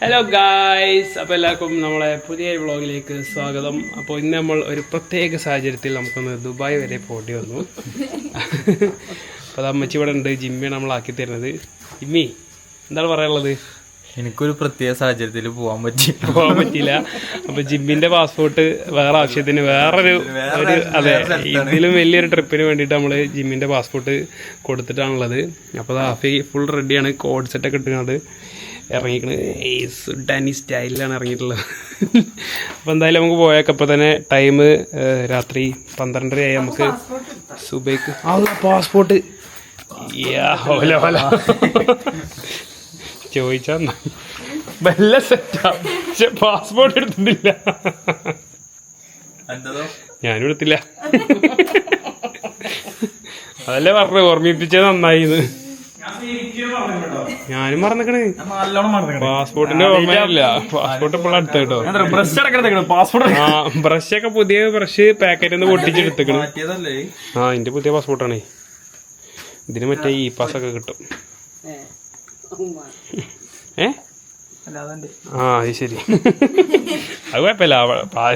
Hello guys, അപ്പോൾ എല്ലാവർക്കും നമ്മളെ പുതിയ വ്ളോഗിലേക്ക് സ്വാഗതം. അപ്പോൾ ഇന്ന് നമ്മൾ ഒരു പ്രത്യേക സാഹചര്യത്തിൽ നമുക്കൊന്ന് ദുബായ് വരെ പോകേണ്ടി വന്നു. അപ്പോൾ അത് അമ്മച്ചി ഇവിടെ ഉണ്ട്. ജിമ്മിയാണ് നമ്മളാക്കി തരുന്നത്. ജിമ്മി, എന്താണ് പറയാനുള്ളത്? എനിക്കൊരു പ്രത്യേക സാഹചര്യത്തിൽ പോകാൻ പറ്റിയില്ല. അപ്പോൾ ജിമ്മിൻ്റെ പാസ്പോർട്ട് വേറെ ആവശ്യത്തിന് വേറൊരു അതെ, ഇതിലും വലിയൊരു ട്രിപ്പിന് വേണ്ടിയിട്ട് നമ്മൾ ജിമ്മിൻ്റെ പാസ്പോർട്ട് കൊടുത്തിട്ടാണുള്ളത്. അപ്പോൾ ഹാഫി ഫുൾ റെഡിയാണ്, കോഡ് സെറ്റൊക്കെ ഇട്ടുകൊണ്ട് ഇറങ്ങിക്കണ്. സുഡാനി സ്റ്റൈലിലാണ് ഇറങ്ങിയിട്ടുള്ളത്. അപ്പോൾ എന്തായാലും നമുക്ക് പോയേക്കാം. അപ്പോൾ തന്നെ ടൈം രാത്രി 12:30 ആയി. നമുക്ക് സുബൈക്ക് പാസ്പോർട്ട് ചോദിച്ചാ വല്ല സെറ്റാ, പക്ഷെ പാസ്പോർട്ട് എടുത്തിട്ടില്ല. ഞാനും എടുത്തില്ല. അതല്ലേ പറഞ്ഞു, ഓർമ്മിപ്പിച്ചത് നന്നായിന്ന്. ഞാനും മറന്നിക്കണേ. പാസ്പോർട്ടിന്റെ ഓർമ്മയില്ല. പാസ്പോർട്ട് ഇപ്പോൾ അടുത്ത കേട്ടോ. ബ്രഷൊക്കെ പുതിയ ബ്രഷ് പാക്കറ്റിൽ നിന്ന് പൊട്ടിച്ചെടുത്തേക്കണ്. എന്റെ പുതിയ പാസ്പോർട്ടാണേ. ഇതിന് മറ്റേ ഈ പാസ്സൊക്കെ കിട്ടും. അത് ശരി. അത് കുഴപ്പമില്ല.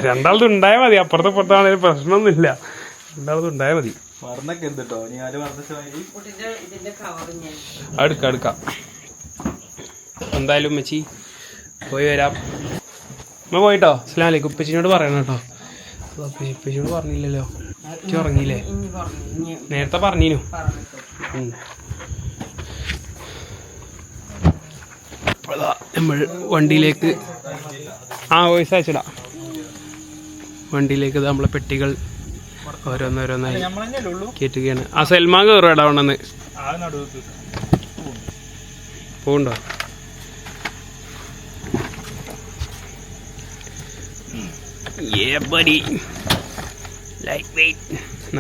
രണ്ടാളത് ഉണ്ടായാൽ മതി. അപ്പുറത്തെ പുറത്താണെങ്കിൽ പ്രശ്നമൊന്നുമില്ല. രണ്ടാളത് ഉണ്ടായാൽ മതി. അടുക്കാം. എന്തായാലും ഉമ്മച്ചി പോയി വരാം. അമ്മ പോയിട്ടോ. അസ്സലാമു അലൈക്കും. ഉപ്പച്ചിനോട് പറയണം കേട്ടോ. ഉപ്പച്ചിനോട് പറഞ്ഞില്ലല്ലോ. ഉച്ച ഉറങ്ങിയില്ലേ? നേരത്തെ പറഞ്ഞീനു. നമ്മൾ വണ്ടിയിലേക്ക് വോയിസ് അയച്ചിടാം. വണ്ടിയിലേക്ക് നമ്മളെ പെട്ടികൾ ഓരോന്നോരോന്നായി കേറ്റുകയാണ്. സൽമാൻ കയറും ഇടവണ്ണെന്ന് പോകണ്ടോ?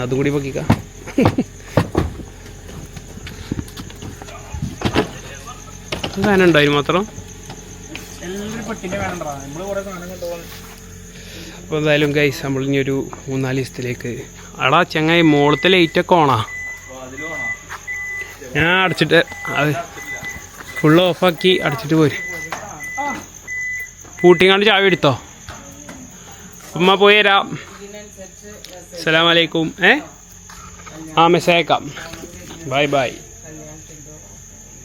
അതും കൂടി പൊക്കിക്ക. സാധനം ഉണ്ടോ അതിന് മാത്രം? അപ്പോൾ എന്തായാലും ഗൈസ്, നമ്മൾ ഇനി ഒരു 3-4 ദിവസത്തിലേക്ക് അടാ ചങ്ങായി മോളത്തെ ലൈറ്റൊക്കെ ഓണാ. ഞാൻ അടച്ചിട്ട് അത് ഫുള്ള് ഓഫാക്കി അടച്ചിട്ട് പോര്. പൂട്ടിങ്ങാണ്ട് ചാവി എടുത്തോ. ഉമ്മ പോയി തരാം. അസ്സലാമു അലൈക്കും. മെസ്സേജ് അയക്കാം. Bye bye,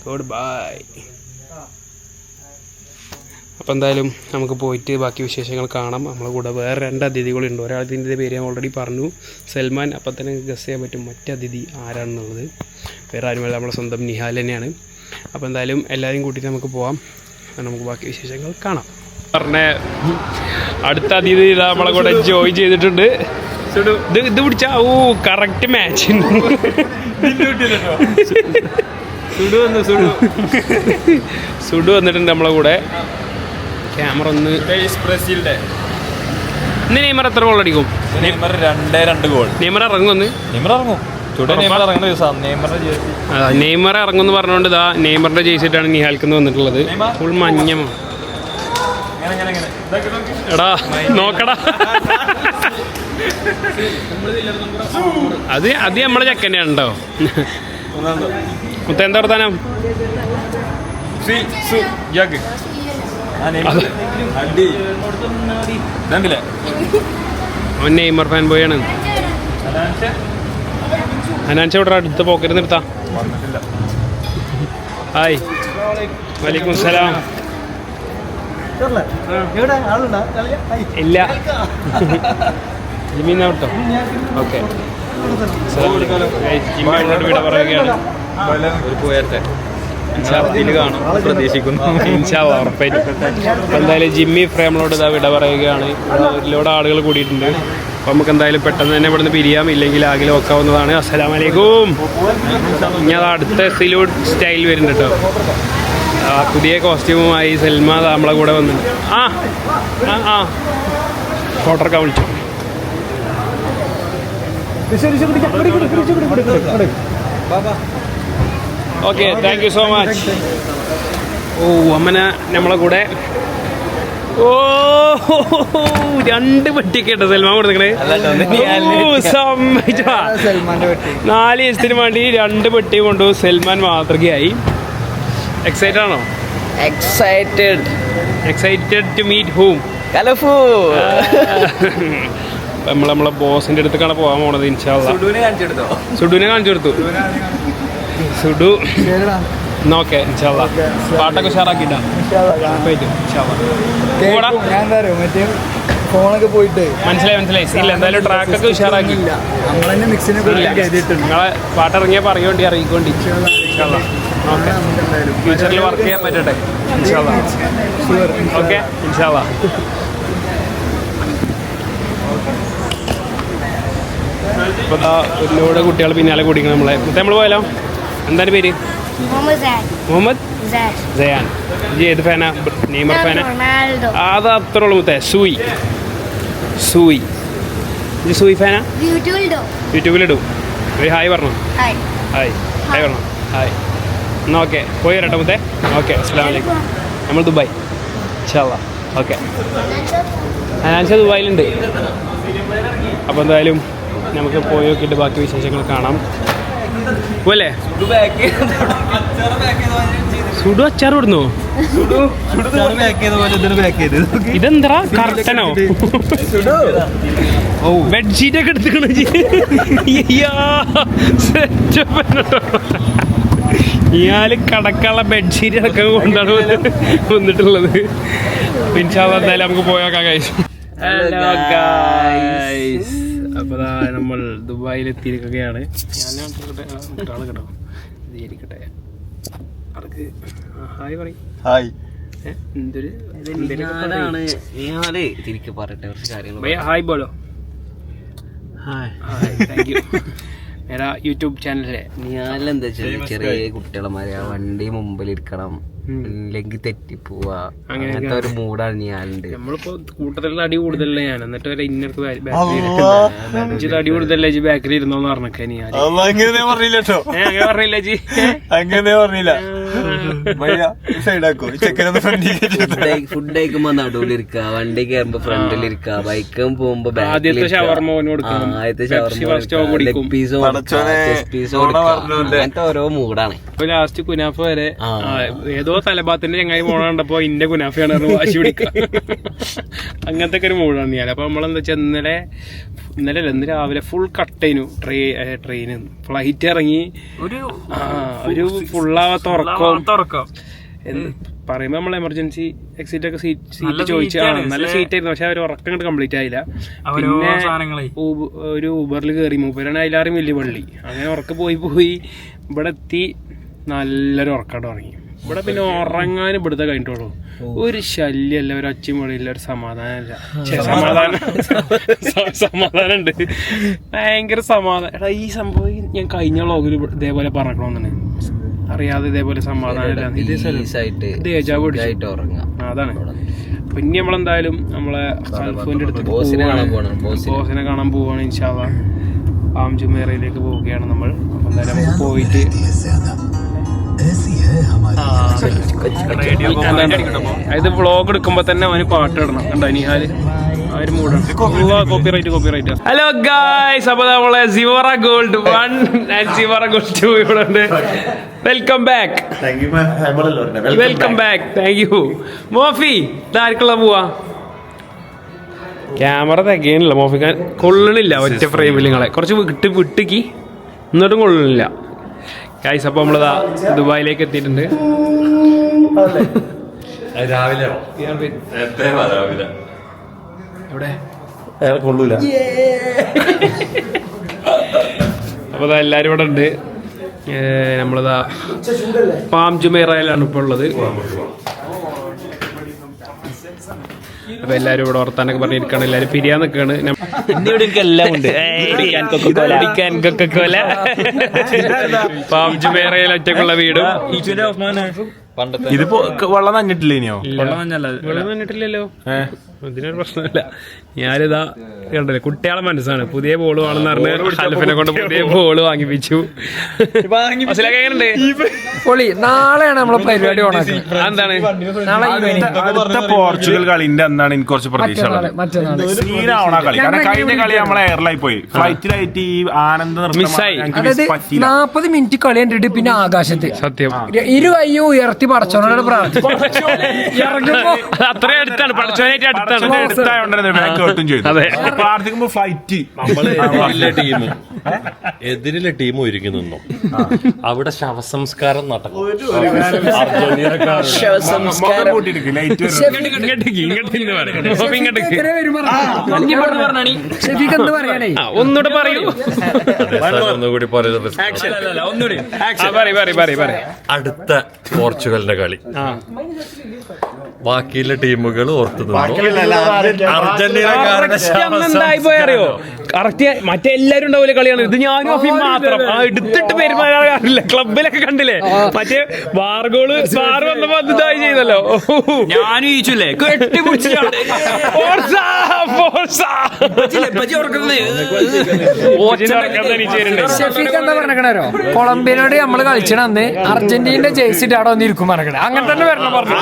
good bye. അപ്പോൾ എന്തായാലും നമുക്ക് പോയിട്ട് ബാക്കി വിശേഷങ്ങൾ കാണാം. നമ്മളെ കൂടെ വേറെ 2 അതിഥികളുണ്ട്. ഒരാളതിൻ്റെ പേര് ഞാൻ ഓൾറെഡി പറഞ്ഞു, സൽമാൻ. അപ്പം തന്നെ ഗസ് ചെയ്യാൻ പറ്റും മറ്റേ അതിഥി ആരാണെന്നുള്ളത്. വേറെ ആരുമല്ല, നമ്മളെ സ്വന്തം നിഹാൽ തന്നെയാണ്. അപ്പോൾ എന്തായാലും എല്ലാവരും കൂട്ടിയിട്ട് നമുക്ക് പോവാം. നമുക്ക് ബാക്കി വിശേഷങ്ങൾ കാണാം. പറഞ്ഞ അടുത്ത അതിഥി നമ്മളെ കൂടെ ജോയിൻ ചെയ്തിട്ടുണ്ട്. ഇത് പിടിച്ചാ കറക്റ്റ് മാച്ച്. സുഡു വന്നിട്ടുണ്ട് നമ്മളെ കൂടെ. ക്യാമറ ഒന്ന് ബ്രസീലിന്റെ. ഇന്ന് നെയ്മർ എത്ര ഗോൾ അടിക്കും? Neymar 2 goal. നെയ്മർ ഇറങ്ങും. നെയ്മർ ഇറങ്ങുമെന്ന് പറഞ്ഞുകൊണ്ട് ഇതാ നെയ്മറിന്റെ ജേഴ്സിട്ടാണ് നിഹാൽക്കെന്ന് വന്നിട്ടുള്ളത്. ഫുൾ മഞ്ഞ. എടാ നോക്കടാ, അത് നമ്മളെ ചെക്കനെയാണ് കേട്ടോ. മുത്ത എന്താ വർത്താനം? അവൻ നെയ്മർ ഫാൻ ബോയാണ്. ഹനാൻഷ ഇവിടെ അടുത്ത പോക്കറ്റ് നിർത്താം. ഹായ്, വലൈക്കും സലാം. ഇല്ല, ജിമ്മിന്ന് കേട്ടോ. ഓക്കെ, ജിമ്മിനോട് വിട പറയുകയാണ്. ഒരു പോയത്തെ കാണാം പ്രതീക്ഷിക്കുന്നു. ഉറപ്പായിട്ടും. എന്തായാലും ജിമ്മി ഫ്രേമിലോട് ഇതാ വിട പറയുകയാണ്. ഒരുപാട് ആളുകൾ കൂടിയിട്ടുണ്ട്. അപ്പോൾ നമുക്ക് എന്തായാലും പെട്ടെന്ന് തന്നെ ഇവിടുന്ന് പിരിയാം, ഇല്ലെങ്കിൽ ആകെ നോക്കാവുന്നതാണ്. അസ്സലാമു അലൈക്കും. ഇനി അത് അടുത്ത സിലൂട്ട് സ്റ്റൈൽ വരുന്നുണ്ട് കേട്ടോ. പുതിയ കോസ്റ്റ്യൂമുമായി സൽമാൻ നമ്മളെ കൂടെ വന്നിട്ടുണ്ട്. ഫോട്ടോക്കെ വിളിച്ചു. Okay, thank you so much. അമ്മന നമ്മളെ കൂടെ 2 പെട്ടിയൊക്കെ ഉണ്ട് സൽമാൻ കൊടുക്കണേ. 4 ദിവസത്തിന് വേണ്ടി 2 പെട്ടി കൊണ്ടു സൽമാൻ മാതൃകയായി. എക്സൈറ്റഡ് ആണോ? Excited. Excited to meet whom? നമ്മളെ ബോസിന്റെ അടുത്തേക്കാണ് പോകാൻ പോണത്. ഇൻഷാ അല്ലാഹ്. സുഡുവിനെ കാണിച്ചു കൊടുത്തു. സുഡു ഓക്കെ ഇൻഷാ അല്ലാഹ്. പാട്ടൊക്കെ ഉഷാറാക്കിട്ടാ ഫോണൊക്കെ പോയിട്ട് മനസ്സിലായി സീനില്ല. എന്തായാലും ട്രാക്കൊക്കെ ഉഷാറാക്കി. നമ്മളെന്നെ മിക്സിനെ നിങ്ങളെ പാട്ടിറങ്ങിയാൽ പറയോണ്ടി അറിയിക്കോണ്ടി. ഓക്കെ ഫ്യൂച്ചറിൽ വർക്ക് ചെയ്യാൻ പറ്റട്ടെ ഇൻഷാ അല്ലാഹ്. ഓക്കെ ഇൻഷാ അല്ലാഹ്. ഇപ്പോൾ ഒരുപാട് കുട്ടികൾ പിന്നാലെ കൂടിക്കണം നമ്മളെ. നമ്മൾ പോയാലോ? എന്താണ് പേര്? മുഹമ്മദ് സയാൻ. ജി ഏത് ഫാനാ? നെയ്മർ ഫാനാ? അത് അത്ര ഉള്ളു മുത്തേ. സൂയി ജി സൂയി ഫാനാ? യൂട്യൂബിലിടും. ഒരു ഹായ് പറഞ്ഞോ. ഹായ് പറഞ്ഞോ. ഹായ്. എന്നാൽ ഓക്കെ പോയി വരട്ടെ മുത്തേ. ഓക്കെ അസ്സലാമു അലൈക്കും. നമ്മൾ ദുബായ് ഇൻഷാ അല്ലാഹ്. ഓക്കെ അനാൻഷ ദുബായിലുണ്ട്. അപ്പോൾ എന്തായാലും നമുക്ക് പോയി നോക്കിയിട്ട് ബാക്കി വിശേഷങ്ങൾ കാണാം. പോലെ സുഡു അച്ചാർ ഇടുന്നു. ഇതെന്താ കർട്ടനോ? ബെഡ്ഷീറ്റ് ഒക്കെ എടുത്തിക്കണ. ഇയാള് കടക്കാനുള്ള ബെഡ്ഷീറ്റ് അടക്കം കൊണ്ടാണ് വന്നിട്ടുള്ളത്. ഇൻഷാ അല്ലാഹ് എന്തായാലും നമുക്ക് പോയേക്കാം ഗൈസ്. Hello guys. അപ്പോൾ നമ്മൾ ദുബായിൽ എത്തിയിരിക്കുകയാണ്. ഞാൻ കേട്ടോ ഇരിക്കട്ടെ. അവർക്ക് ഹായ് പറയും. ഹായ്. എന്തൊരു പറയട്ടെ ഹായ് ബോലോ. Hi thank you. मेरा യൂട്യൂബ് ചാനൽ है. ഞാനെന്താ ചെറിയ കുട്ടികളമാരെ ആ വണ്ടി മുമ്പിലിരിക്കണം, ഇല്ലെങ്കിൽ തെറ്റിപ്പോവാ, അങ്ങനത്തെ ഒരു മൂടാണ് ഞാനുണ്ട്. നമ്മളിപ്പോ കൂട്ടത്തിലുള്ള അടി കൂടുതലല്ലേ ഞാൻ. എന്നിട്ട് വരെ ഇന്നർക്ക് അടി കൂടുതലല്ലേ ജി ബാക്കിൽ ഇരുന്നോന്ന് പറഞ്ഞേ. നീ അങ്ങനെ പറഞ്ഞില്ല കേട്ടോ. അങ്ങനെ പറഞ്ഞില്ല ജി. അങ്ങനെ പറഞ്ഞില്ല. ഫുഡ് കഴിക്കുമ്പോ നടുവിലിരിക്ക, വണ്ടി കയറുമ്പോ ഫ്രണ്ടിലിരിക്ക, ബൈക്കും പോകുമ്പോ ആദ്യത്തെ ഷവർമ കൊടുക്കണം, അങ്ങനത്തെ ഓരോ മൂടാണ്. ഇപ്പൊ ലാസ്റ്റ് കുനാഫ വരെ ഏതോ തലഭാത്തിന്റെ ചങ്ങായി മോണ കണ്ടപ്പോ ഇന്റെ കുനാഫയാണ് വാശി പിടിക്കുക. അങ്ങനത്തെ ഒക്കെ ഒരു മൂടാണ് ഞാൻ. അപ്പൊ നമ്മളെന്താ വെച്ചാൽ ഇന്ന് രാവിലെ ഫുൾ കട്ടേനു. ട്രെയിന് ഫ്ലൈറ്റ് ഇറങ്ങി ഒരു ഫുള്ളാവാത്ത ഉറക്കം പറയുമ്പോ നമ്മൾ എമർജൻസി എക്സിറ്റ് ഒക്കെ സീറ്റ് ചോദിച്ചു. നല്ല സീറ്റ് ആയിരുന്നു, പക്ഷെ അവർ ഉറക്കം അങ്ങോട്ട് കംപ്ലീറ്റ് ആയില്ല. പിന്നെ ഒരു ഊബറിൽ കയറി. മൂപ്പരാണ് അതിലാറും വലിയ പള്ളി. അങ്ങനെ ഉറക്കം പോയി ഇവിടെ എത്തി. നല്ലൊരു ഉറക്കാണ്ട് ഉറങ്ങി. ഇവിടെ പിന്നെ ഉറങ്ങാനും ഇവിടുത്തെ കഴിഞ്ഞിട്ടുള്ളൂ. ഒരു ശല്യമല്ല, ഒരു ഒച്ചയും പൊളിയില്ല, ഒരു സമാധാനമില്ല. സമാധാനം ഉണ്ട്, ഭയങ്കര സമാധാനം. എടാ ഈ സംഭവം ഞാൻ കഴിഞ്ഞ വ്ളോഗിൽ ഇതേപോലെ പറഞ്ഞോന്നാണ്. അറിയാതെ ഇതേപോലെ സമാധാനമില്ല. അതാണ്. പിന്നെ നമ്മളെന്തായാലും നമ്മളെ സൽഫുവിന്റെ അടുത്ത് ബോസിനെ കാണാൻ പോവാണ് ഇൻഷാ അല്ലാഹ്. പാം ജുമേറയിലേക്ക് പോവുകയാണ് നമ്മൾ. അപ്പൊ എന്തായാലും നമുക്ക് പോയിട്ട് ഇത് വ്ളോഗ് എടുക്കുമ്പോ തന്നെ അവന് പാട്ട് ഇടണം. കണ്ടോ നിഹാല് ഒരു മൂടാണ്. കോപ്പിറൈറ്റ്. ഹലോ ഗായ്സ്, അപ്പൊ നമ്മളെ സിവറ ഗോൾഡ് 1 ആൻഡ് സിവറ ഗോൾഡ് 2 ഇവിടെ ഉണ്ട്. Welcome back. Thank you മോഫി. ഇതാർക്കുള്ള പോവാ? ക്യാമറ തികയണില്ല മോഫിക്കാൻ, കൊള്ളണില്ല ഒറ്റ ഫ്രെയിമിൽ. നിങ്ങളെ കുറച്ച് വിട്ടിക്ക് എന്നിട്ടും കൊള്ളണില്ല ഗൈസ്. അപ്പോൾ നമ്മളിതാ ദുബായിലേക്ക് എത്തിയിട്ടുണ്ട്. എവിടെ കൊള്ളൂല. അപ്പോൾ എല്ലാവരും ഇവിടെ ഉണ്ട്. നമ്മളിതാ പാം ജുമേറയിലാണ് ഇപ്പോൾ ഉള്ളത്. അപ്പൊ എല്ലാരും ഇവിടെ വർത്താനൊക്കെ പറഞ്ഞിരിക്കാണ്. എല്ലാരും പിരിയാൻ നിൽക്കാണ്. പാം ജുമേറയിൽ ഒറ്റക്കുള്ള വീടും. ഇതിപ്പോ വെള്ളം നഞ്ഞിട്ടില്ല. ഇനിയോ? വെള്ളം നഞ്ഞിട്ടില്ലല്ലോ, ഇതിനൊരു പ്രശ്നമില്ല. ഞാനിതാ കണ്ടല്ലേ കുട്ടികളെ മനസ്സാണ്. പുതിയ ബോൾ വേണമെന്ന് പറഞ്ഞ് ഹൽഫിനെ കൊണ്ട് പുതിയ ബോൾ വാങ്ങിപ്പിച്ചു. എങ്ങനെയുണ്ട്? പൊളി. നാളെയാണ് നമ്മളെ പരിപാടി ഓണാക്കുന്നത്. എന്താണ് അടുത്ത പോർച്ചുഗൽ കളിന്റെ എന്താണ് എനിക്ക് കുറച്ച് പ്രതീക്ഷ സീനാവണ കളി. കാരണം കഴിഞ്ഞ കളി നമ്മളെ എയർലൈൻ പോയി ഫ്ലൈറ്റിലായിട്ട് ഈ ആനന്ദ മിസ്സായി. അതായത് 40 മിനിറ്റ് കളി കണ്ടിട്ട് പിന്നെ ആകാശത്ത് സത്യം ഇരു കയ്യും ഉയർത്തി പടച്ചോനോട് പ്രാർത്ഥിച്ചു. ഇറങ്ങുമ്പോ അത്രയും അടുത്താണ്, പഠിച്ചവനായിട്ട് അടുത്താണ്. എടുത്തായോണ്ടായിരുന്നു ബാക്ക് ഔട്ടും ചെയ്തു. അതെ. പ്രാർത്ഥിക്കുമ്പോ ഫ്ലൈറ്റ് എതിരിലെ ടീം ഒരുങ്ങി നിന്നു. അവിടെ ശവസംസ്കാരം നടക്കും. ഒന്നുകൂടെ പറയൂ. ഒന്നുകൂടി അടുത്ത പോർച്ചുഗലിന്റെ കളി ബാക്കിയുള്ള ടീമുകൾ ഓർത്തു അറിയോ കറക്റ്റ് മറ്റെല്ലാരും ഉണ്ടാവില്ല കളിയാണ്. ഇത് ഞാനും അഫീം മാത്രം എടുത്തിട്ട് പെരുമാറാറില്ല. ക്ലബിലൊക്കെ കണ്ടില്ലേ മറ്റേ ബാർഗോള് ബാർ വന്നപ്പോ ഇതായി ചെയ്തല്ലോ. ഞാനും ഈച്ചല്ലേ ഷെഫീഖ് എന്താ പറഞ്ഞോ, കൊളംബിയനോട് നമ്മള് കളിച്ചണ അന്ന് അർജന്റീനയുടെ ജേഴ്സി അവിടെ വന്നിരിക്കും പറഞ്ഞേ. അങ്ങനെ തന്നെ വരണം പറഞ്ഞു.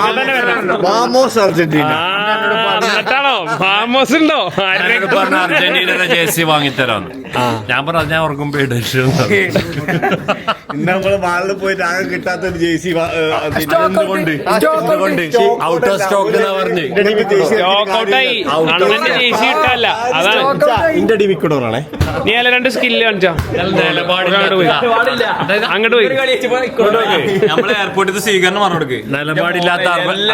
എന്നിട്ടാണോ ഫാമോസ് ഉണ്ടോ അർജന്റീനയുടെ ജേഴ്സി വാങ്ങിത്തരാന്ന് ഞാൻ പറഞ്ഞു. ഞാൻ ഓർക്കുമ്പോ നമ്മള് മാളിൽ പോയിട്ട് ആകെ കിട്ടാത്തൊരു ജേഴ്സി ഔട്ട് ഓഫ് സ്റ്റോക്ക് എന്നാ പറഞ്ഞു. അതാണ് എന്റെ ഡിമിക്കടോറാണേ. നീ അല്ല 2 സ്കില്ല് കാണിച്ചാ അങ്ങോട്ട് പോയി. നമ്മളെ എയർപോർട്ടിൽ സ്വീകരണം പറഞ്ഞു കൊടുക്ക്. നിലപാടില്ലാത്ത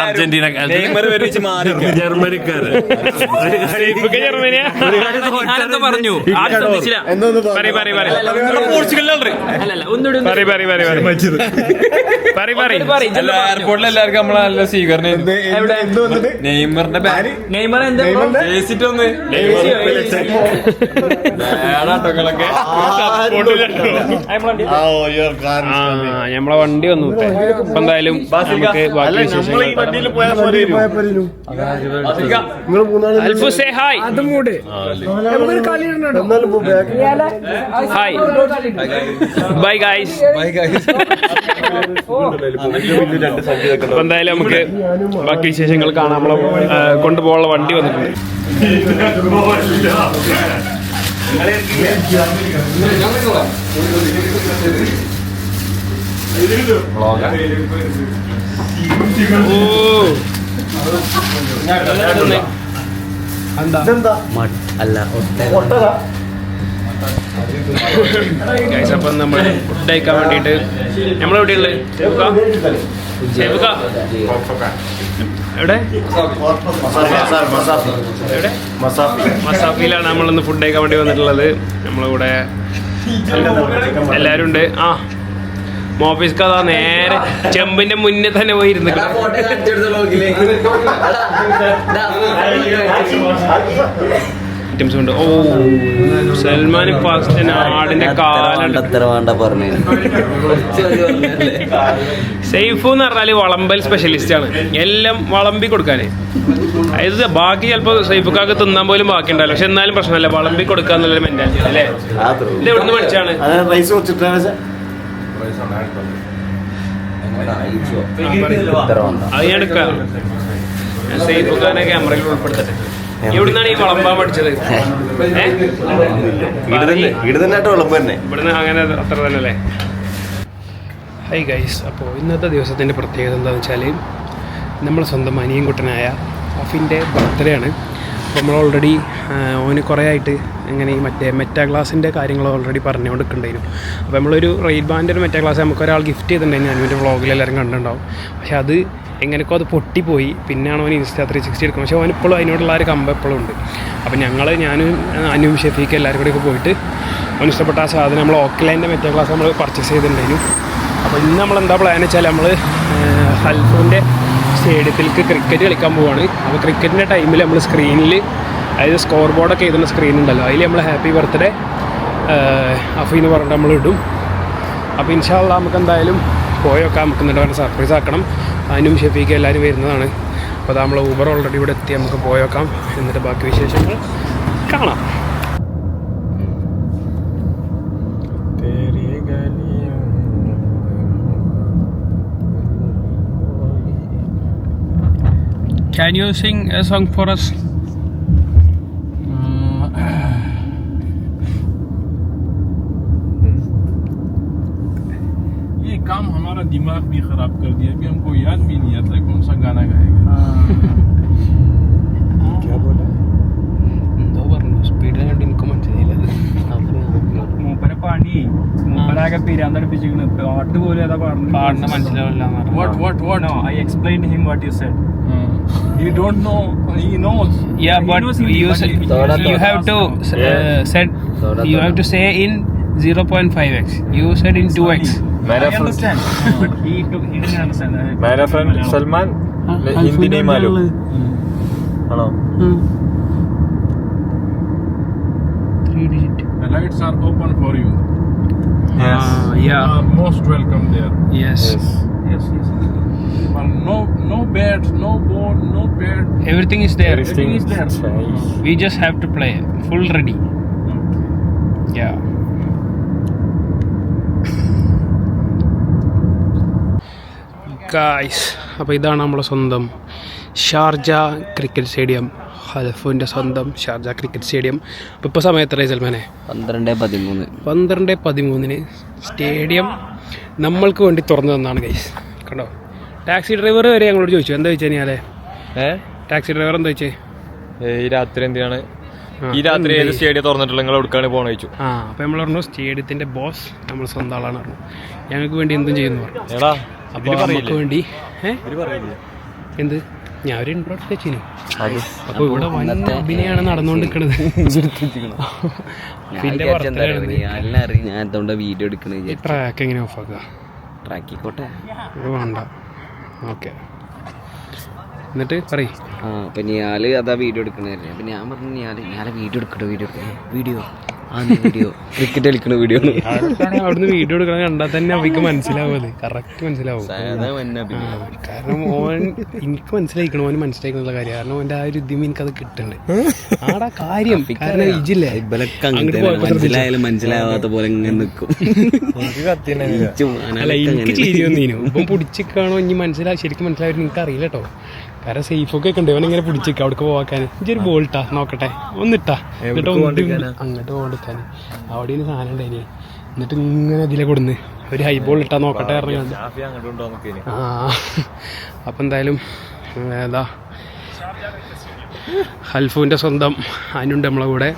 അർജന്റീന ജർമ്മനിക്കാര് പറഞ്ഞു എയർപോർട്ടിൽ എല്ലാവർക്കും നമ്മളെ നല്ല സ്വീകരണം. നെയ്മറിന്റെ നമ്മളെ വണ്ടി വന്നു. ഇപ്പൊ എന്തായാലും നമുക്ക് ബാക്കി Alfu say hi. Hi bye guys. അപ്പൊ എന്തായാലും നമുക്ക് ബാക്കി വിശേഷങ്ങൾ കാണാം. നമ്മളെ കൊണ്ടുപോകാനുള്ള വണ്ടി വന്നിട്ടുണ്ട്. അപ്പം നമ്മൾ ഫുഡ് കഴിക്കാൻ വേണ്ടിയിട്ട് നമ്മളെവിടെയുള്ളത്? എവിടെ എവിടെ മസാഫിയിലാണ് നമ്മളിന്ന് ഫുഡ് കഴിക്കാൻ വേണ്ടി വന്നിട്ടുള്ളത്. നമ്മളിവിടെ എല്ലാവരും ഉണ്ട്. ആ മോഫീസ് കഥ നേരെ ചെമ്പിന്റെ മുന്നേ തന്നെ പോയി ഇരുന്ന് ഐറ്റംസ് ഉണ്ട്. ഓ സൽമാൻ ഫാസ്റ്റ് ആടിന്റെ കാലുണ്ട്. സൈഫു എന്ന് പറഞ്ഞാല് വളമ്പൽ സ്പെഷ്യലിസ്റ്റ് ആണ്. എല്ലാം വളമ്പി കൊടുക്കാന്. അതായത് ബാക്കി ചിലപ്പോ സൈഫുക്കാർക്ക് തിന്നാൻ പോലും ബാക്കി ഉണ്ടാവില്ല. പക്ഷെ എന്നാലും പ്രശ്നമല്ല, വളമ്പി കൊടുക്കുക എന്നുള്ളൊരു മെന്റാലിറ്റി അല്ലേ. ഇത് എവിടെ നിന്ന് പഠിച്ചാണ്? അത് ഞാൻ എടുക്കാം. സൈഫുക്കാനെ ക്യാമറയിൽ ഉൾപ്പെടുത്തട്ടെ. എവിടുന്നാണ് ഈ വളമ്പാൻ പഠിച്ചത്? ഇവിടുന്ന് അങ്ങനെ അത്ര തന്നെ അല്ലേ? ഹൈ ഗൈസ്, അപ്പോൾ ഇന്നത്തെ ദിവസത്തിൻ്റെ പ്രത്യേകത എന്താണെന്ന് വെച്ചാൽ നമ്മളെ സ്വന്തം അനിയൻകുട്ടനായ അഫിൻ്റെ ബർത്ത്ഡേ ആണ്. അപ്പോൾ നമ്മൾ ഓൾറെഡി ഓന് കുറേ ആയിട്ട് ഇങ്ങനെ ഈ മെറ്റാ ക്ലാസിൻ്റെ കാര്യങ്ങൾ ഓൾറെഡി പറഞ്ഞുകൊണ്ടിരിക്കുന്നുണ്ടായിരുന്നു. അപ്പോൾ നമ്മളൊരു റെയിൽ ബാൻഡ് ഒരു മെറ്റാ ക്ലാസ് നമുക്ക് ഒരാൾ ഗിഫ്റ്റ് ചെയ്തിട്ടുണ്ടായിരുന്നു. അനുവിൻ്റെ വ്ളോഗിൽ എല്ലാവരും കണ്ടിട്ടുണ്ടാവും. പക്ഷെ അത് എങ്ങനെയൊക്കെ അത് പൊട്ടിപ്പോയി. പിന്നെയാണ് അവൻ ഇൻസ്റ്റാ 360 എടുക്കുന്നത്. പക്ഷേ അവനിപ്പോഴും അതിനോടുള്ള ഒരു കമ്പം എപ്പോഴും ഉണ്ട്. അപ്പോൾ ഞാനും അനുവും ഷെഫീക്ക് എല്ലാവരും കൂടെയൊക്കെ പോയിട്ട് അവന് ഇഷ്ടപ്പെട്ട ആ സാധനം നമ്മൾ ഓക്ക്ലൈൻ്റെ മെറ്റാ ക്ലാസ് നമ്മൾ പർച്ചേസ് ചെയ്തിട്ടുണ്ടായിരുന്നു. അപ്പോൾ ഇന്ന് നമ്മളെന്താ പ്ലാൻ വെച്ചാൽ നമ്മൾ ഹൽഫൂൻ്റെ സ്റ്റേഡിയത്തിലേക്ക് ക്രിക്കറ്റ് കളിക്കാൻ പോവുകയാണ്. അപ്പോൾ ക്രിക്കറ്റിൻ്റെ ടൈമിൽ നമ്മൾ സ്ക്രീനിൽ, അതായത് സ്കോർ ബോർഡൊക്കെ എഴുതുന്ന സ്ക്രീൻ ഉണ്ടല്ലോ, അതിൽ നമ്മൾ ഹാപ്പി ബർത്ത്ഡേ അഫി എന്ന് പറഞ്ഞിട്ട് നമ്മൾ ഇടും. അപ്പോൾ ഇൻഷാ അള്ളാ നമുക്ക് എന്തായാലും പോയൊക്കെ നമുക്ക് എന്നിട്ട് വേണ്ട സർപ്രൈസ് ആക്കണം. അതിനും ഷെഫീക്ക് എല്ലാവരും വരുന്നതാണ്. അപ്പോൾ അത് നമ്മൾ ഊബർ ഓൾറെഡി ഇവിടെ എത്തി, നമുക്ക് പോയേക്കാം, എന്നിട്ട് ബാക്കി വിശേഷങ്ങൾ കാണാം. Can you sing a song for us? ये काम हमारा दिमाग भी खराब कर दिया, अभी हमको याद भी नहीं आता कौन सा गाना गाएगा. क्या बोला? എന്തോ പറഞ്ഞു, സ്പീഡിൽ കണ്ട് എനിക്ക് മനസ്സിലായില്ല. മൂപ്പരെ പണി മൂപ്പരാകെ പിരാന്തടിപ്പിച്ചിരിക്കുന്നു. പാട്ട് പോലും ഏതാ പാടിന് മനസ്സിലാവില്ല. what no I explained him what you said. He don't know, he knows. Yeah, but you have to said you have to say in 0.5x. You said in 2x. I understand. But he didn't understand. मेरा friend Salman Hindi नहीं मालूम. Hello. 3 digit. The lights are open for you. Yes. You Yeah. are most welcome there. Yes. Yes. But no bed, no board, no bed. Everything is there. Everything is there. We just have to play. Full ready. Yeah. Guys, അപ്പോൾ ഇതാണ് നമ്മളെ സ്വന്തം Sharjah cricket stadium, ഹൽഫിൻ്റെ സ്വന്തം Sharjah cricket stadium. അപ്പോൾ ഇപ്പോൾ സമയം എത്രയായി സൽമാനെ? 12:13 stadium നമ്മൾക്ക് വേണ്ടി തുറന്നു തന്നാണ് ഗൈസ്. കണ്ടോ, ടാക്സി ഡ്രൈവർ വരെ ഞങ്ങളോട് ചോദിച്ചു. എന്താ ചോദിച്ചു കഴിഞ്ഞാൽ ടാക്സി ഡ്രൈവർ എന്താ ചോദിച്ചേ, ഈ രാത്രി എന്തിനാണ് ഈ രാത്രി ഏത് സ്റ്റേഡിയം തുറന്നിട്ടുള്ള നിങ്ങൾ എവിടേക്കാണ് പോകണം ചോദിച്ചു. അപ്പോൾ നമ്മൾ പറഞ്ഞു സ്റ്റേഡിയത്തിൻ്റെ ബോസ് നമ്മൾ സ്വന്തം ആളാണ് പറഞ്ഞു, ഞങ്ങൾക്ക് വേണ്ടി എന്തും ചെയ്യുന്നു പറഞ്ഞു. എടാ അപ്പോൾ നമുക്ക് വേണ്ടി എന്ത് ഞാൻ ഒരു ഇൻട്രോട്ട് വെച്ചിന്. അപ്പോൾ ഇവിടെ വൻ അഭിനയാണ് നടന്നുകൊണ്ടിരിക്കണത്. ഞാൻ വീഡിയോ എടുക്കണേ. ട്രാക്ക് എങ്ങനെ ഓഫാക്കുക? ട്രാക്കിക്കോട്ടെ, വേണ്ട. ഓക്കെ, എന്നിട്ട് പറയ്. അപ്പൊ ഞാല് അതാ വീഡിയോ എടുക്കണല്ലേ. അപ്പൊ ഞാൻ പറഞ്ഞു ഞാനെ വീഡിയോ എടുക്കട്ടെ, വീഡിയോ ക്രിക്കറ്റ് കളിക്കണ വീഡിയോ. അവിടുന്ന് വീഡിയോ എടുക്കണം കണ്ടാൽ തന്നെ അവർക്ക് മനസ്സിലാവും, അത് കറക്റ്റ് മനസ്സിലാവും. കാരണം ഓൻ എനിക്ക് മനസ്സിലായിക്കണം, ഓന് മനസ്സിലാക്കുന്നുള്ള കാര്യം. കാരണം ഓൻ്റെ ആ ഒരു ഇദ്യം എനിക്കത് കിട്ടുന്നുണ്ട്. ആടാ കാര്യം കാരണം ഇജില്ലേ മനസ്സിലായാലും മനസ്സിലാവാത്ത പോലെ ഇങ്ങനെ നിൽക്കും. അല്ല എനിക്ക് ചിരിയൊന്നീനു. ഇപ്പം പിടിച്ചിക്കാണോ ഇനി ശരിക്കും മനസ്സിലായിട്ട് എനിക്ക് അറിയില്ല കേട്ടോ. കാരണം സേഫൊക്കെ ഉണ്ട്, അവനിങ്ങനെ പിടിച്ചിരിക്കുക അവിടേക്ക് പോവാക്കാൻ. ഇഞ്ചൊരു ബോൾട്ടാ നോക്കട്ടെ, ഒന്നിട്ടാ എന്നിട്ട് അങ്ങോട്ട് പോകണ്ടിക്കാൻ അവിടെ നിന്ന് സാധനം ഉണ്ടായിനി. എന്നിട്ട് ഇങ്ങനെ അതിലെ കൊടുന്ന് ഒരു ഹൈ ബോൾ ഇട്ടാ നോക്കട്ടെ ഇറങ്ങാണ്ട്. അപ്പം എന്തായാലും ഏതാ ഹൽഫുവിൻ്റെ സ്വന്തം അനുണ്ട് നമ്മളെ കൂടെ.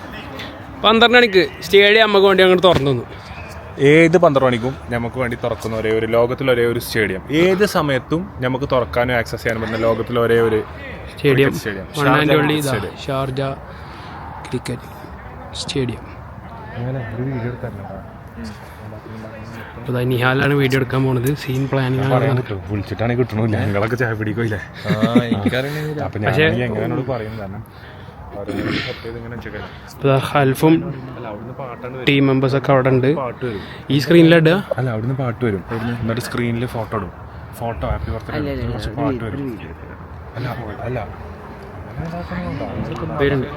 12 മണിക്ക് സ്റ്റേഡിയം നമുക്ക് വേണ്ടി അങ്ങോട്ട് തുറന്നു തന്നു. ഏത് 12 മണിക്കും നമുക്ക് വേണ്ടി തുറക്കുന്ന ലോകത്തിൽ ഒരേ ഒരു സ്റ്റേഡിയം, ഏത് സമയത്തും നമുക്ക് തുറക്കാനും ആക്സസ് ചെയ്യാനും പറ്റുന്ന ലോകത്തിൽ ഒരേ ഒരു സ്റ്റേഡിയം ഷാർജ ക്രിക്കറ്റ് സ്റ്റേഡിയം. അപ്പോൾ നിഹാലാണ് വീഡിയോ എടുക്കാൻ പോണത്. സീൻ പ്ലാനിങ് വിളിച്ചിട്ടാണ് കിട്ടണില്ല, ഞങ്ങളൊക്കെ ചായ പിടിക്കില്ലേ. അപ്പൊ ഞാൻ എങ്ങനെയാണോട് പറയുന്നത്, ഹൽഫും ടീം മെമ്പേഴ്സൊക്കെ അവിടെ ഉണ്ട്. ഈ സ്ക്രീനിലിടുക അല്ല, അവിടുന്ന് പാട്ട് വരും, എന്നിട്ട് സ്ക്രീനിൽ ഫോട്ടോ ഇടും. ഫോട്ടോ ഹാപ്പി ബർത്ത്ഡേ കുറച്ച് പാട്ട് വരും. അല്ല പേരുണ്ട്.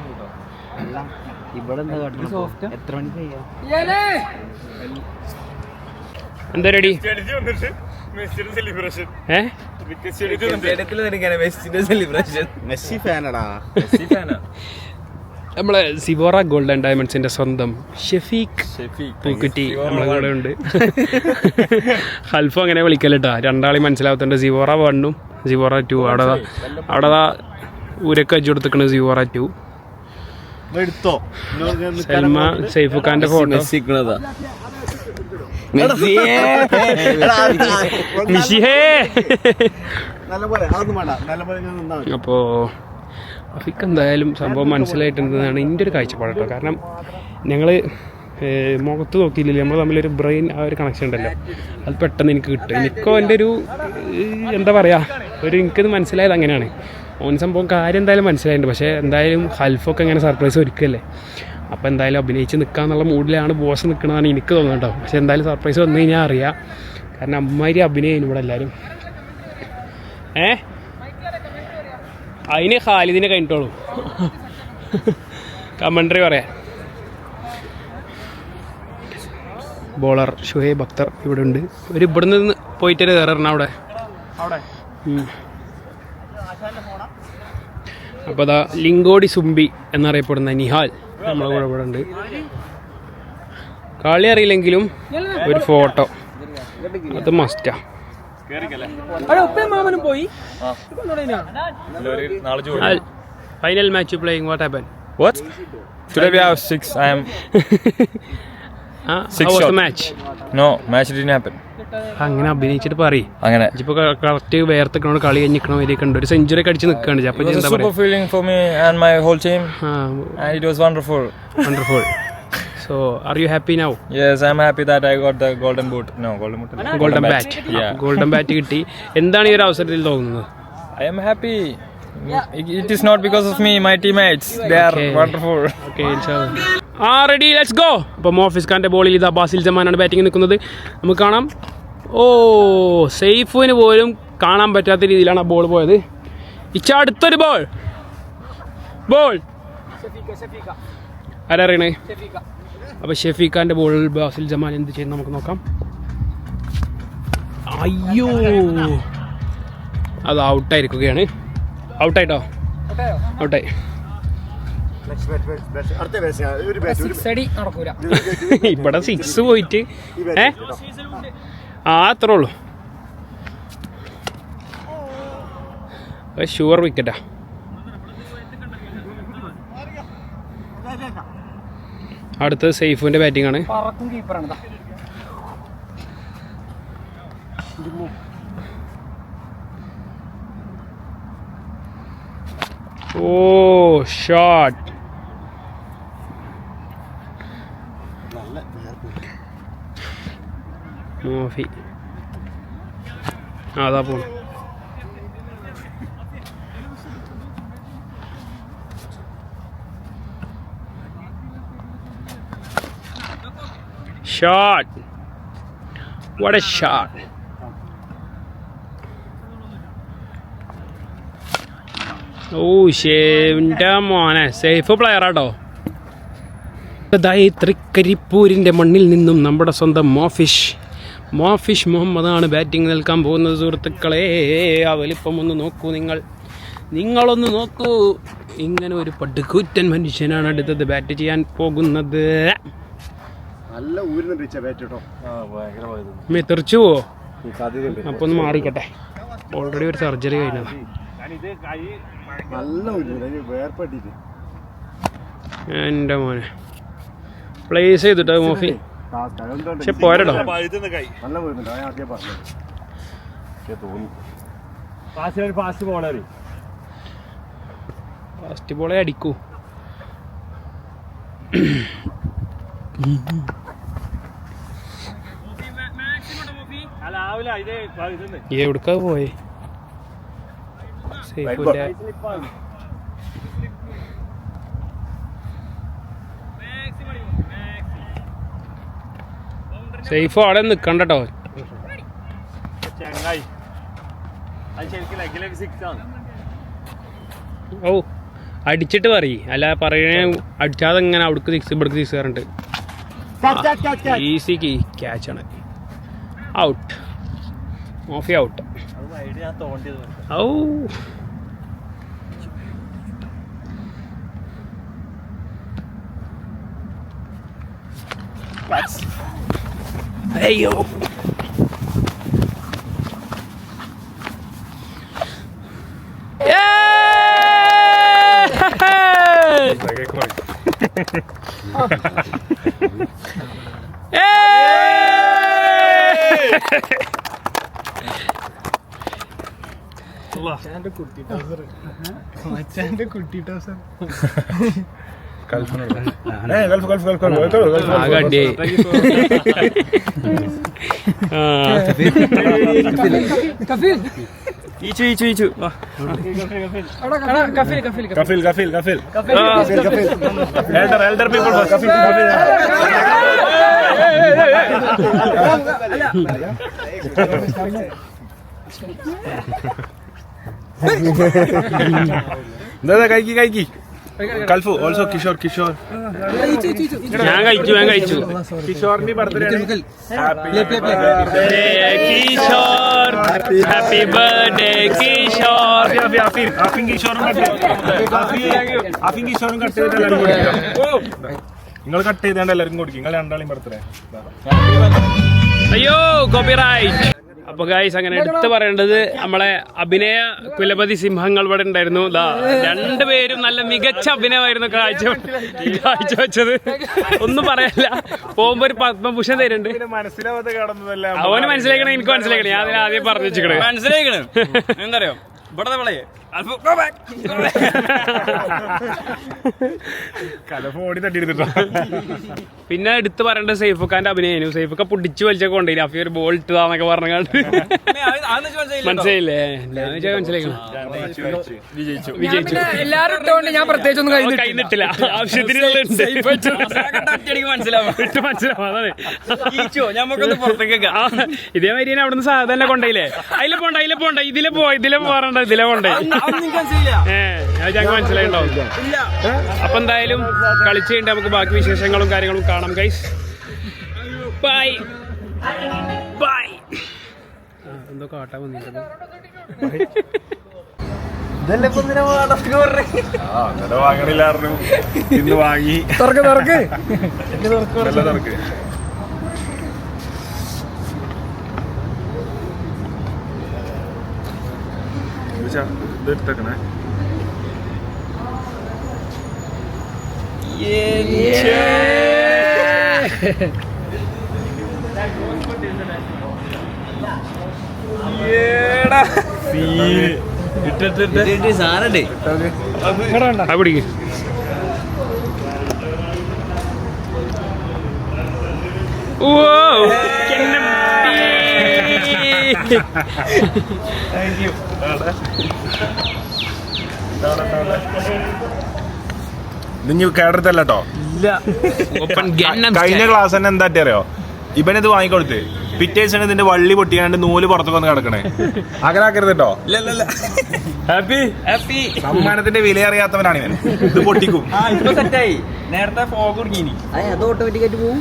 എന്താ റെഡി? നമ്മളെ സിബോറ ഗോൾഡ് ആൻഡ് ഡയമണ്ട്സിന്റെ സ്വന്തം ഷെഫീഖ് പൂക്കുറ്റി നമ്മളെ കൂടെ ഉണ്ട്. ഹൽഫു അങ്ങനെ വിളിക്കല്ലേട്ടാ, രണ്ടാളെയും മനസ്സിലാവത്തുണ്ട്. സിബോറ 1ഉം സിബോറ 2. അവിടെ ഊരൊക്കെ വെച്ച് കൊടുത്തിക്കണത് സിബോറ 2. സൽമ സൈഫു ഖാന്റെ ഫോട്ടോ. അപ്പോ അഫിക്ക് എന്തായാലും സംഭവം മനസ്സിലായിട്ടുണ്ടെന്നാണ് എൻ്റെ ഒരു കാഴ്ചപ്പാട് കേട്ടോ. കാരണം ഞങ്ങൾ മുഖത്ത് നോക്കിയില്ലല്ലോ, നമ്മൾ തമ്മിലൊരു ബ്രെയിൻ ആ ഒരു കണക്ഷൻ ഉണ്ടല്ലോ, അത് പെട്ടെന്ന് എനിക്ക് കിട്ടും. എനിക്കോ എൻ്റെ ഒരു എന്താ പറയുക, എനിക്കത് മനസ്സിലായത് അങ്ങനെയാണ്. ഓൻ സംഭവം കാര്യം എന്തായാലും മനസ്സിലായിട്ടുണ്ട്. പക്ഷേ എന്തായാലും ഹൽഫൊക്കെ ഇങ്ങനെ സർപ്രൈസ് ഒരുക്കല്ലേ, അപ്പോൾ എന്തായാലും അഭിനയിച്ച് നിൽക്കാന്നുള്ള മൂഡിലാണ് ബോസ് നിൽക്കണമെന്നാണ് എനിക്ക് തോന്നുന്നത് കേട്ടോ. പക്ഷേ എന്തായാലും സർപ്രൈസ് വന്നു കഴിഞ്ഞാൽ അറിയാം, കാരണം അമ്മാതിരി അഭിനയം ഇവിടെ എല്ലാവരും. അതിന് ഖാലിദിനെ കഴിഞ്ഞിട്ടോളൂ കമൻട്രി പറയാൻ. ബോളർ ഷുഹൈബ് അക്തർ ഇവിടെ ഉണ്ട്. ഒരു ഇവിടെ നിന്ന് പോയിട്ട് കയറണം അവിടെ. അപ്പോൾ അതാ ലിങ്കോടി സുംബി എന്നറിയപ്പെടുന്ന നിഹാൽ നമ്മളെ കൂടെ ഇവിടെ ഉണ്ട്. കളി അറിയില്ലെങ്കിലും ഒരു ഫോട്ടോ അത് മസ്റ്റാ. Final match playing what happen? What? Today we have 6. I am. How was the match? No, match didn't happen. അങ്ങനെ അഭിനയിച്ചിട്ട് പറയും. അങ്ങനെ. ഇപ്പൊ കറക്റ്റ് വേർത്തിക്കണോണ്ട് കളി കഴിഞ്ഞിക്കണോ വരെയൊക്കെ ഉണ്ട്. ഒരു സെഞ്ചുറി ഒക്കെ അടിച്ച് നിൽക്കുകയാണ്. അപ്പൊ It was a എന്താ super പറയാ? feeling for me and my whole team, and it was wonderful. Wonderful. So, are you happy now? Yes, I'm happy that I got the golden boot. No, golden boot. Golden bat. Yeah. Golden bat കിട്ടി. എന്താണ് ഈ ഒരു അവസരത്തിൽ തോന്നുന്നത്? I am happy. It is not because of me, my teammates. They are Okay. wonderful. Okay ready let's go. അപ്പോൾ മോഫിസ് ഖാന്റെ ബോളിൽ ഇതാ ബാസിൽ ജമാനാണ് ബാറ്റിംഗ് നിൽക്കുന്നത്. നമുക്ക് കാണാം. ഓ സേഫിന് പോലും കാണാൻ പറ്റാത്ത രീതിയിലാണ് ആ ബോൾ പോയത്. അടുത്തൊരു ബോൾ ആരറിയണേ? അപ്പോൾ ഷെഫീഖാന്റെ ബോളിൽ ബാസിൽ ജമാൻ എന്ത് ചെയ്യുന്നു നമുക്ക് നോക്കാം. അയ്യോ അത് ഔട്ടായിരിക്കുകയാണ്. ഔട്ടായിട്ടോ? ഔട്ടായി. ഇവിടെ 6 പോയിട്ട് അത്രേ ഉള്ളൂ. ഷുവർ വിക്കറ്റാ. അടുത്തത് സൈഫുവിന്റെ ബാറ്റിംഗ് ആണ്. ഓ ഷോട്ട്. മോഫി അതാ പോണു. ഷോട്ട്. What a shot. ഓ ഷേവിൻ്റെ മോനെ സേഫ് പ്ലെയറാട്ടോ. തൃക്കരിപ്പൂരിൻ്റെ മണ്ണിൽ നിന്നും നമ്മുടെ സ്വന്തം മോഫിഷ് മുഹമ്മദാണ് ബാറ്റിംഗ് നിൽക്കാൻ പോകുന്നത്. സുഹൃത്തുക്കളെ ആ വലിപ്പം ഒന്ന് നോക്കൂ. നിങ്ങളൊന്ന് നോക്കൂ. ഇങ്ങനെ ഒരു പടുകൂറ്റൻ മനുഷ്യനാണ് അടുത്തത് ബാറ്റ് ചെയ്യാൻ പോകുന്നത്. തെറിച്ചു പോവോ? അപ്പൊ ഒന്ന് മാറിക്കട്ടെ. ഓൾറെഡി ഒരു സർജറി കഴിഞ്ഞതാ. എൻ്റെ മോനെ പ്ലേസ് ചെയ്തിട്ടോ മോഫി. പക്ഷെ പോരടോ. ഫാസ്റ്റ് ബോളെ അടിക്കൂ. എവിടുക്കാ പോയി? സേഫിന്റെ സേഫ് അവിടെ നിൽക്കണ്ടോ. ഓ അടിച്ചിട്ട് പറയും. അല്ല പറയണേ അടിച്ചാതെ ഇങ്ങനെ അവിടേക്ക് സിക്സ് ഇവിടേക്ക് സിക്സ് കയറിണ്ട്. ഈസി ക്യാച്ചാണ്. ഔട്ട്. മോഫി ഔട്ട്. ഔ അയ്യോ elder people kafil എന്താ കഴിക്കി കൽഫു ഓൾസോ കിഷോർ ഞാൻ കഴിച്ചു കിഷോറിന്റെ birthday Kishore happy birthday Kishore കിഷോറും കട്ട് ചെയ്തിട്ട് എല്ലാവരും കൊടുക്കാം. നിങ്ങൾ കട്ട് ചെയ്താണ്ട് എല്ലാവരും കൊടുക്കും. നിങ്ങൾ രണ്ടാളെയും ബർത്ത്ഡേ. അയ്യോ കോപ്പിറൈറ്റ്. അപ്പൊ ഗൈസ് അങ്ങനെ എടുത്തു പറയേണ്ടത് നമ്മളെ അഭിനയ കുലപതി സിംഹങ്ങൾ ഇവിടെ ഉണ്ടായിരുന്നു. രണ്ടുപേരും നല്ല മികച്ച അഭിനയമായിരുന്നു കാഴ്ചവെച്ചത്. ഒന്നും പറയാനില്ല. പോകുമ്പോ ഒരു പത്മഭൂഷൺ തരുന്നുണ്ട്. മനസ്സിലാവാത്ത കാണുന്നതല്ല. അവന് മനസ്സിലാക്കണേ, എനിക്ക് മനസ്സിലാക്കണേ. ഞാൻ അതിന് ആദ്യം പറഞ്ഞു വെച്ചിക്കണേ. മനസ്സിലാക്കണേ എന്തറിയോ ഇവിടെ ഓടി തട്ടിയെടുത്തിട്ടോ. പിന്നെ എടുത്തു പറയേണ്ടത് സൈഫുഖാന്റെ അഭിനയം. സൈഫുഖ പൊടിച്ചു വലിച്ചൊക്കെ കൊണ്ടില്ല. അപ്പൊ ഒരു ബോൾ ഇട്ടതാന്നൊക്കെ പറഞ്ഞാണ്ട് മനസ്സിലായില്ലേ? മനസ്സിലാക്കണം. വിജയിച്ചു. എല്ലാരും ഇട്ടുകൊണ്ട് ഞാൻ പ്രത്യേകിച്ച് ഒന്നും കഴിഞ്ഞിട്ടില്ല. ആവശ്യത്തിന് മനസ്സിലാവും. അതാണ് ഇതേമാതിരി അവിടുന്ന് സാധനം കൊണ്ടേയില്ലേ? അതിലെ പോണ്ട ഇതിലെ പോറണ്ട ഇതിലെ പോണ്ടേ. ഞങ്ങൾക്ക് മനസ്സിലായിണ്ടാവും. അപ്പൊ എന്തായാലും കളിച്ചു കഴിഞ്ഞിട്ട് നമുക്ക് ബാക്കി വിശേഷങ്ങളും കാര്യങ്ങളും കാണാം ഗൈസ്. Bye bye. എന്തോ കാട്ടാൻ വന്നിട്ടുണ്ട്. വാങ്ങണില്ലായിരുന്നു. ഇന്ന് വാങ്ങി. തുറക്ക് ഇത് എടുത്തേക്കണേ. സാധനണ്ടേ പിടിക്ക്. ഓ ഇത് കേടത്തല്ലോ. കഴിഞ്ഞ ക്ലാസ് തന്നെ എന്താ അറിയോ? ഇവനിത് വാങ്ങിക്കൊടുത്ത് പിറ്റേ ദിവസം ഇതിന്റെ വള്ളി പൊട്ടിയാണ്ട് നൂല് പുറത്തൊക്കെ വന്ന് കിടക്കണേ. അങ്ങനെ ആക്കരുത് കേട്ടോ. സമ്മാനത്തിന്റെ വില അറിയാത്തവനാണ് ഇവൻ. ഇത് പൊട്ടിക്കും. നേരത്തെ ഫോഗ് കുടുങ്ങിനി അത് ഓട്ടോമാറ്റിക്കായിട്ട് പോകും.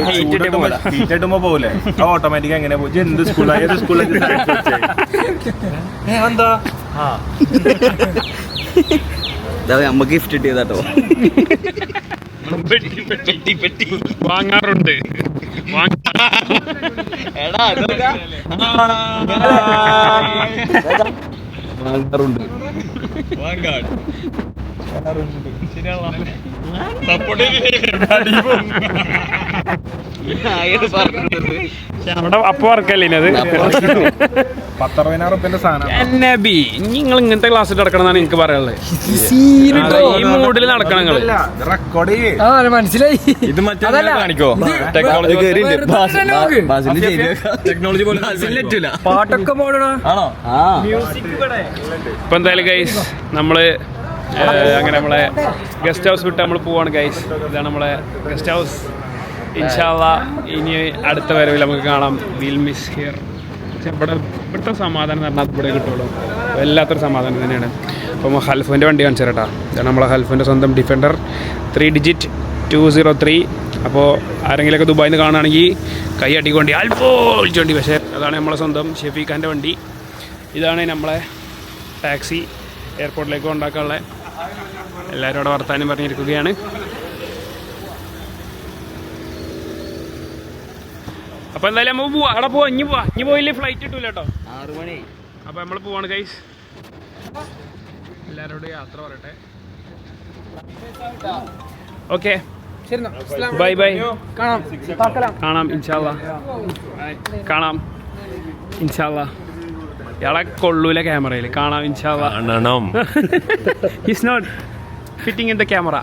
ഹീറ്റിട്ടുമ്പോ പോകൂലേ? ഓട്ടോമാറ്റിക് എങ്ങനെ പോകും? എന്ത് സ്കൂളാ? ഏത് സ്കൂളിൽ എന്താ നമ്മക്ക് ഗിഫ്റ്റ് കിട്ടിയതാട്ടോ. വാങ്ങാറുണ്ട്. അവിടെ അപ്പൊ വർക്കല്ലേ അത്. 10,000 സാധനം. നിങ്ങൾ ഇങ്ങനത്തെ ക്ലാസ് നടക്കണമെന്നാണ് എനിക്ക് പറയാനുള്ളത്. ഈ മൂഡിൽ നടക്കണം നിങ്ങൾ. റെക്കോർഡ് മനസ്സിലായി. ഇത് മറ്റേ കാണിക്കോ? ടെക്നോളജി പാട്ടൊക്കെ പോടണോ? ഇപ്പൊ എന്തായാലും ഗൈസ് നമ്മള് അങ്ങനെ നമ്മളെ ഗസ്റ്റ് ഹൗസ് വിട്ട് നമ്മൾ പോവാണ് ഗൈസ്. ഇതാണ് നമ്മളെ ഗസ്റ്റ് ഹൗസ്. ഇൻഷാ അല്ലാഹ് ഇനി അടുത്ത വരവിൽ നമുക്ക് കാണാം. Will miss here. ഇവിടുത്തെ സമാധാനം എന്ന് പറഞ്ഞാൽ ഇവിടെ കിട്ടുള്ളൂ. വല്ലാത്തൊരു സമാധാനം തന്നെയാണ്. അപ്പം ഹൽഫിൻ്റെ വണ്ടി കാണിച്ചു തരട്ടാ. ഇതാണ് നമ്മളെ ഹൽഫിൻ്റെ സ്വന്തം ഡിഫൻഡർ 3 ഡിജിറ്റ് 203. അപ്പോൾ ആരെങ്കിലുമൊക്കെ ദുബായിൽ നിന്ന് കാണുകയാണെങ്കിൽ കൈ അടിക്കൊണ്ടി അൽപ്പോളിച്ചോണ്ടി. പക്ഷേ അതാണ് നമ്മളെ സ്വന്തം ഷെഫീഖാൻ്റെ വണ്ടി. ഇതാണ് നമ്മളെ ടാക്സി എയർപോർട്ടിലേക്ക് കൊണ്ടാക്കാനുള്ള. എല്ലാവരും അവിടെ വർത്താനം പറഞ്ഞിരിക്കുകയാണ്. അപ്പോൾ എന്തായാലും നമുക്ക് പോവാം. അവിടെ പോവാം. ഇനി പോയില്ലേ ഫ്ലൈറ്റ് കിട്ടൂല കേട്ടോ. 6 മണി. അപ്പോൾ നമ്മൾ പോവാണ് ഗൈസ്. എല്ലാവരോടും യാത്ര പറയട്ടെ. Okay bye bye. കാണാം ഇൻഷാ അല്ലാഹ്. കാണാം ഇൻഷാ അല്ലാഹ്. ഇയാളെ കൊള്ളൂല ക്യാമറയിൽ. കാണാം ഇൻഷാ അല്ലാഹ്. His not fitting in the camera.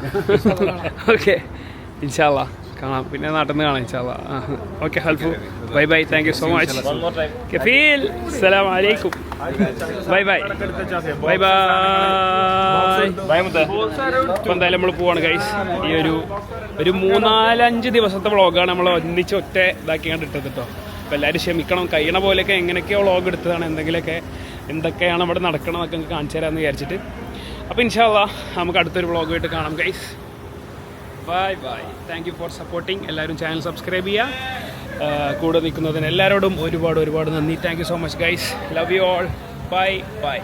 Okay ഇൻഷാ അല്ലാഹ്. കാണാം. പിന്നെ നാട്ടിൽ നിന്ന് കാണാം ഇൻഷാ അല്ലാഹ്. Okay Alfu bye bye. Thank you so much Kafeel. അസ്സലാമു അലൈക്കും. Bye bye bye bye. ഇപ്പം എന്തായാലും നമ്മൾ പോവാണ് ഗൈസ്. ഈ ഒരു 3-4-5 ദിവസത്തെ വ്ളോഗാണ് നമ്മൾ ഒന്നിച്ച് ഒറ്റ ഇതാക്കി കണ്ടിട്ടത് കേട്ടോ. അപ്പോൾ എല്ലാവരും ക്ഷമിക്കണം. കഴിയണ പോലെയൊക്കെ എങ്ങനെയൊക്കെയോ വ്ളോഗ് എടുത്തതാണ്. എന്തെങ്കിലുമൊക്കെ എന്തൊക്കെയാണ് അവിടെ നടക്കണമെന്നൊക്കെ നിങ്ങൾക്ക് കാണിച്ചു തരാമെന്ന് വിചാരിച്ചിട്ട്. അപ്പോൾ ഇൻഷാ അല്ലാഹ് നമുക്ക് അടുത്തൊരു വ്ളോഗുമായിട്ട് കാണാം guys. By bye. Thank you for supporting. എല്ലാവരും ചാനൽ സബ്സ്ക്രൈബ് ചെയ്യുക. കൂടെ നിൽക്കുന്നതിന് എല്ലാവരോടും ഒരുപാട് നന്ദി. Thank you so much guys. Love you all. Bye bye.